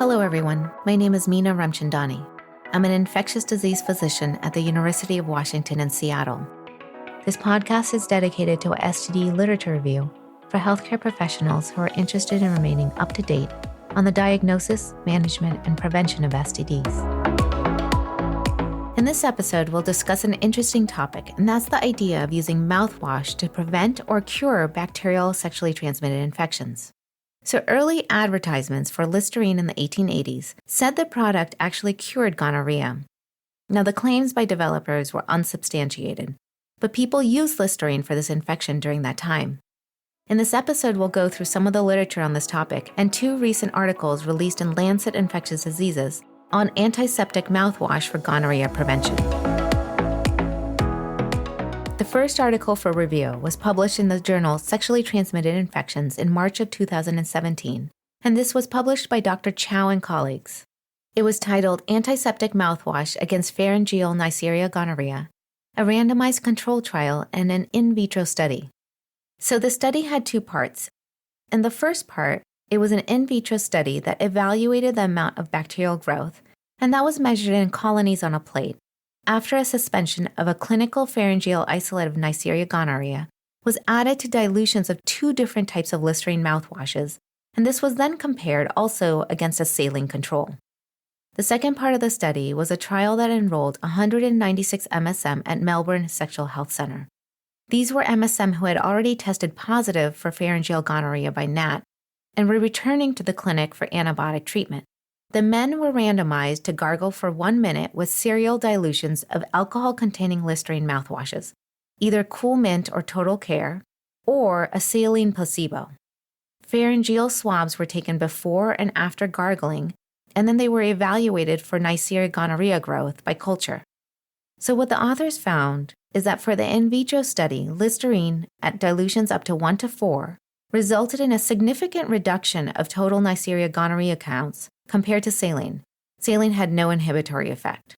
Hello, everyone. My name is Meena Ramchandani. I'm an infectious disease physician at the University of Washington in Seattle. This podcast is dedicated to a STD literature review for healthcare professionals who are interested in remaining up to date on the diagnosis, management, and prevention of STDs. In this episode, we'll discuss an interesting topic, and that's the idea of using mouthwash to prevent or cure bacterial sexually transmitted infections. So early advertisements for Listerine in the 1880s said the product actually cured gonorrhea. Now, the claims by developers were unsubstantiated, but people used Listerine for this infection during that time. In this episode, we'll go through some of the literature on this topic and two recent articles released in Lancet Infectious Diseases on antiseptic mouthwash for gonorrhea prevention. The first article for review was published in the journal Sexually Transmitted Infections in March of 2017, and this was published by Dr. Chow and colleagues. It was titled Antiseptic Mouthwash Against Pharyngeal Neisseria Gonorrhea, a randomized control trial and an in vitro study. So the study had two parts. In the first part, it was an in vitro study that evaluated the amount of bacterial growth, and that was measured in colonies on a plate, after a suspension of a clinical pharyngeal isolate of Neisseria gonorrhea was added to dilutions of two different types of Listerine mouthwashes, and this was then compared also against a saline control. The second part of the study was a trial that enrolled 196 MSM at Melbourne Sexual Health Centre. These were MSM who had already tested positive for pharyngeal gonorrhea by NAT and were returning to the clinic for antibiotic treatment. The men were randomized to gargle for 1 minute with serial dilutions of alcohol-containing Listerine mouthwashes, either Cool Mint or Total Care, or a saline placebo. Pharyngeal swabs were taken before and after gargling, and then they were evaluated for Neisseria gonorrhea growth by culture. So what the authors found is that for the in vitro study, Listerine at dilutions up to 1 to 4 resulted in a significant reduction of total Neisseria gonorrhea counts compared to saline. Saline had no inhibitory effect.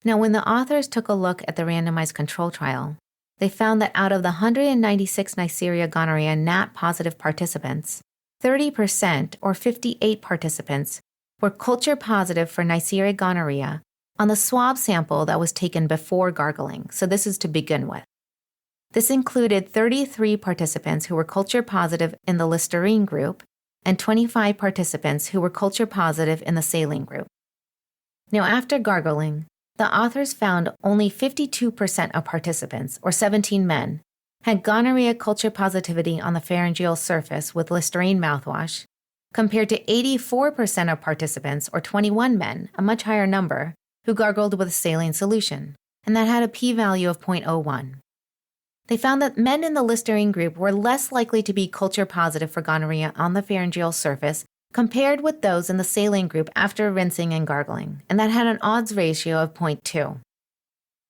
Now, when the authors took a look at the randomized control trial, they found that out of the 196 Neisseria gonorrhea NAT-positive participants, 30% or 58 participants were culture positive for Neisseria gonorrhea on the swab sample that was taken before gargling, so this is to begin with. This included 33 participants who were culture positive in the Listerine group and 25 participants who were culture positive in the saline group. Now, after gargling, the authors found only 52% of participants, or 17 men, had gonorrhea culture positivity on the pharyngeal surface with Listerine mouthwash, compared to 84% of participants, or 21 men, a much higher number, who gargled with a saline solution, and that had a p-value of 0.01. They found that men in the Listerine group were less likely to be culture positive for gonorrhea on the pharyngeal surface compared with those in the saline group after rinsing and gargling, and that had an odds ratio of 0.2.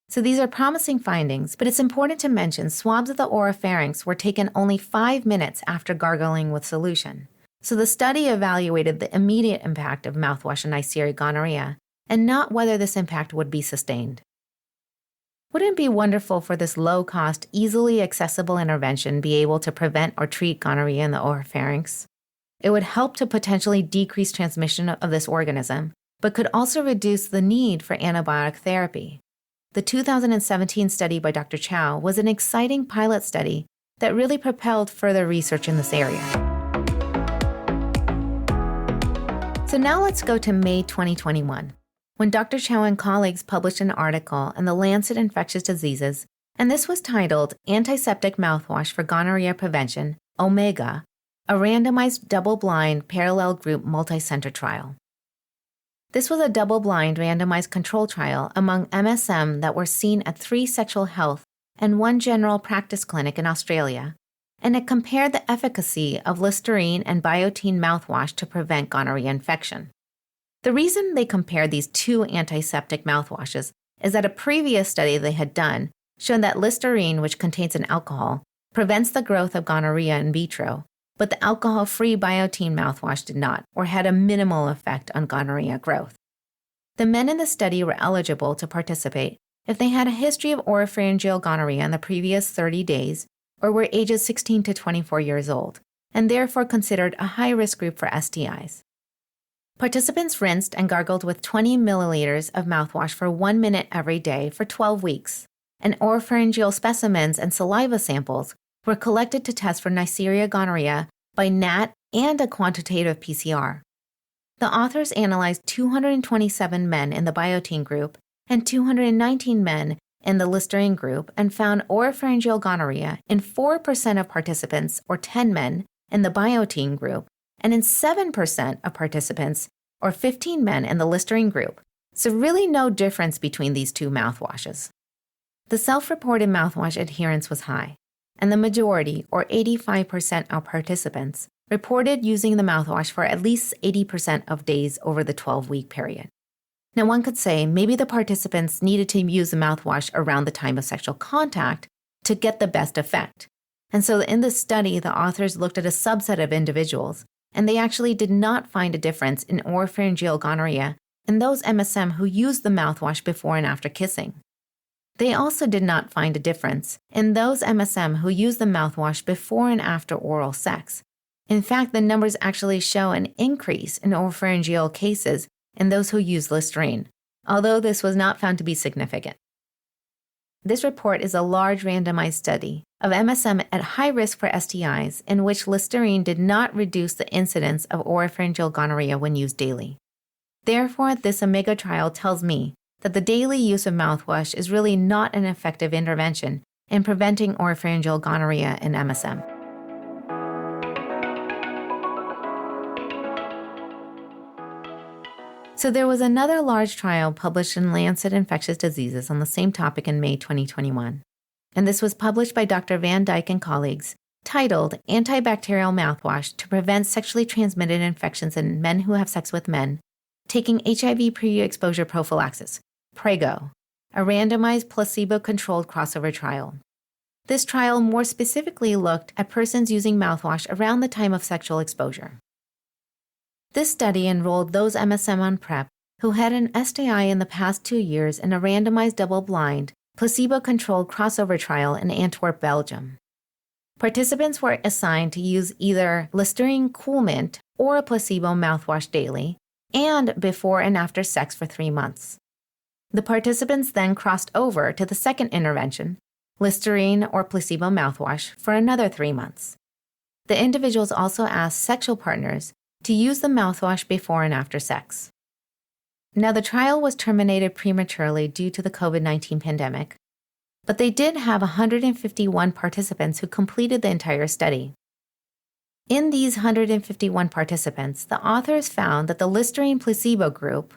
So these are promising findings, but it's important to mention swabs of the oropharynx were taken only 5 minutes after gargling with solution. So the study evaluated the immediate impact of mouthwash on Neisseria gonorrhea, and not whether this impact would be sustained. Wouldn't it be wonderful for this low-cost, easily accessible intervention be able to prevent or treat gonorrhea in the oropharynx? It would help to potentially decrease transmission of this organism, but could also reduce the need for antibiotic therapy. The 2017 study by Dr. Chow was an exciting pilot study that really propelled further research in this area. So now let's go to May 2021. When Dr. Chow and colleagues published an article in the Lancet Infectious Diseases, and this was titled Antiseptic Mouthwash for Gonorrhea Prevention, Omega, a randomized double-blind parallel group multi-center trial. This was a double-blind randomized control trial among MSM that were seen at 3 sexual health and 1 general practice clinic in Australia, and it compared the efficacy of Listerine and Biotine mouthwash to prevent gonorrhea infection. The reason they compared these two antiseptic mouthwashes is that a previous study they had done showed that Listerine, which contains an alcohol, prevents the growth of gonorrhea in vitro, but the alcohol-free Biotine mouthwash did not, or had a minimal effect on gonorrhea growth. The men in the study were eligible to participate if they had a history of oropharyngeal gonorrhea in the previous 30 days or were ages 16 to 24 years old, and therefore considered a high-risk group for STIs. Participants rinsed and gargled with 20 milliliters of mouthwash for 1 minute every day for 12 weeks, and oropharyngeal specimens and saliva samples were collected to test for Neisseria gonorrhea by NAT and a quantitative PCR. The authors analyzed 227 men in the biotin group and 219 men in the Listerine group and found oropharyngeal gonorrhea in 4% of participants, or 10 men, in the biotin group, and in 7% of participants, or 15 men, in the Listerine group. So really no difference between these two mouthwashes. The self-reported mouthwash adherence was high, and the majority, or 85% of participants, reported using the mouthwash for at least 80% of days over the 12-week period. Now, one could say maybe the participants needed to use the mouthwash around the time of sexual contact to get the best effect. And so in this study, the authors looked at a subset of individuals, and they actually did not find a difference in oropharyngeal gonorrhea in those MSM who used the mouthwash before and after kissing. They also did not find a difference in those MSM who used the mouthwash before and after oral sex. In fact, the numbers actually show an increase in oropharyngeal cases in those who used Listerine, although this was not found to be significant. This report is a large randomized study of MSM at high risk for STIs in which Listerine did not reduce the incidence of oropharyngeal gonorrhea when used daily. Therefore, this Omega trial tells me that the daily use of mouthwash is really not an effective intervention in preventing oropharyngeal gonorrhea in MSM. So there was another large trial published in Lancet Infectious Diseases on the same topic in May 2021. And this was published by Dr. Van Dyke and colleagues, titled Antibacterial Mouthwash to Prevent Sexually Transmitted Infections in Men Who Have Sex with Men, Taking HIV Pre-Exposure Prophylaxis, PREGO, a randomized placebo-controlled crossover trial. This trial more specifically looked at persons using mouthwash around the time of sexual exposure. This study enrolled those MSM on PrEP who had an STI in the past 2 years in a randomized double-blind, placebo-controlled crossover trial in Antwerp, Belgium. Participants were assigned to use either Listerine Cool Mint or a placebo mouthwash daily and before and after sex for 3 months. The participants then crossed over to the second intervention, Listerine or placebo mouthwash, for another 3 months. The individuals also asked sexual partners to use the mouthwash before and after sex. Now, the trial was terminated prematurely due to the COVID-19 pandemic, but they did have 151 participants who completed the entire study. In these 151 participants, the authors found that the Listerine placebo group,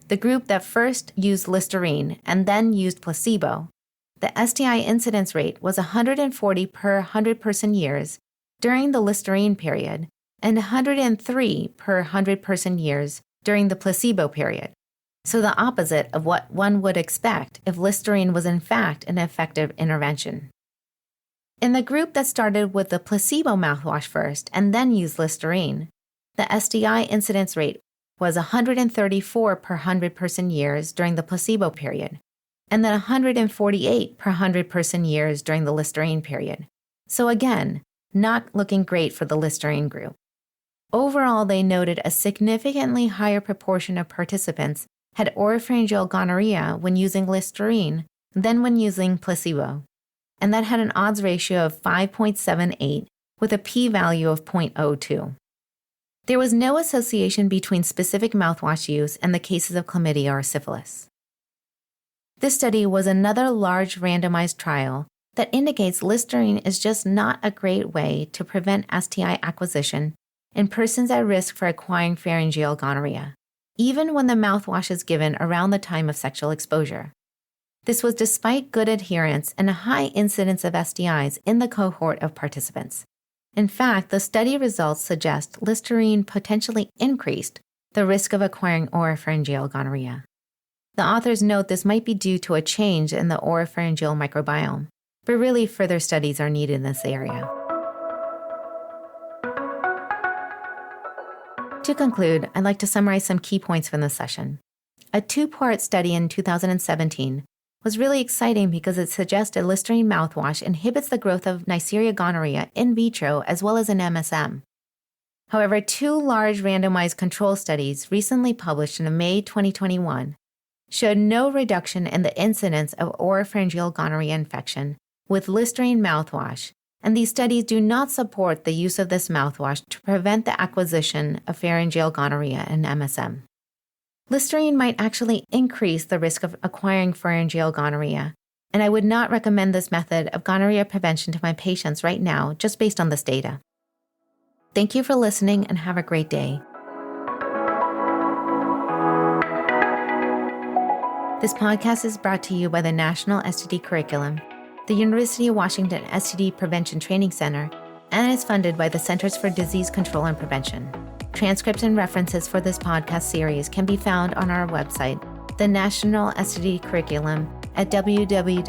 the group that first used Listerine and then used placebo, the STI incidence rate was 140 per 100 person years during the Listerine period and 103 per 100 person years during the placebo period. So the opposite of what one would expect if Listerine was in fact an effective intervention. In the group that started with the placebo mouthwash first and then used Listerine, the STI incidence rate was 134 per 100 person years during the placebo period, and then 148 per 100 person years during the Listerine period. So again, not looking great for the Listerine group. Overall, they noted a significantly higher proportion of participants had oropharyngeal gonorrhea when using Listerine than when using placebo, and that had an odds ratio of 5.78 with a p-value of 0.02. There was no association between specific mouthwash use and the cases of chlamydia or syphilis. This study was another large randomized trial that indicates Listerine is just not a great way to prevent STI acquisition in persons at risk for acquiring pharyngeal gonorrhea, even when the mouthwash is given around the time of sexual exposure. This was despite good adherence and a high incidence of STIs in the cohort of participants. In fact, the study results suggest Listerine potentially increased the risk of acquiring oropharyngeal gonorrhea. The authors note this might be due to a change in the oropharyngeal microbiome, but really further studies are needed in this area. To conclude, I'd like to summarize some key points from this session. A 2-part study in 2017 was really exciting because it suggested Listerine mouthwash inhibits the growth of Neisseria gonorrhea in vitro as well as in MSM. However, 2 large randomized control studies recently published in May 2021 showed no reduction in the incidence of oropharyngeal gonorrhea infection with Listerine mouthwash, and these studies do not support the use of this mouthwash to prevent the acquisition of pharyngeal gonorrhea and MSM. Listerine might actually increase the risk of acquiring pharyngeal gonorrhea, and I would not recommend this method of gonorrhea prevention to my patients right now just based on this data. Thank you for listening and have a great day. This podcast is brought to you by the National STD Curriculum, the University of Washington STD Prevention Training Center, and is funded by the Centers for Disease Control and Prevention. Transcripts and references for this podcast series can be found on our website, the National STD Curriculum, at www.std.uw.edu.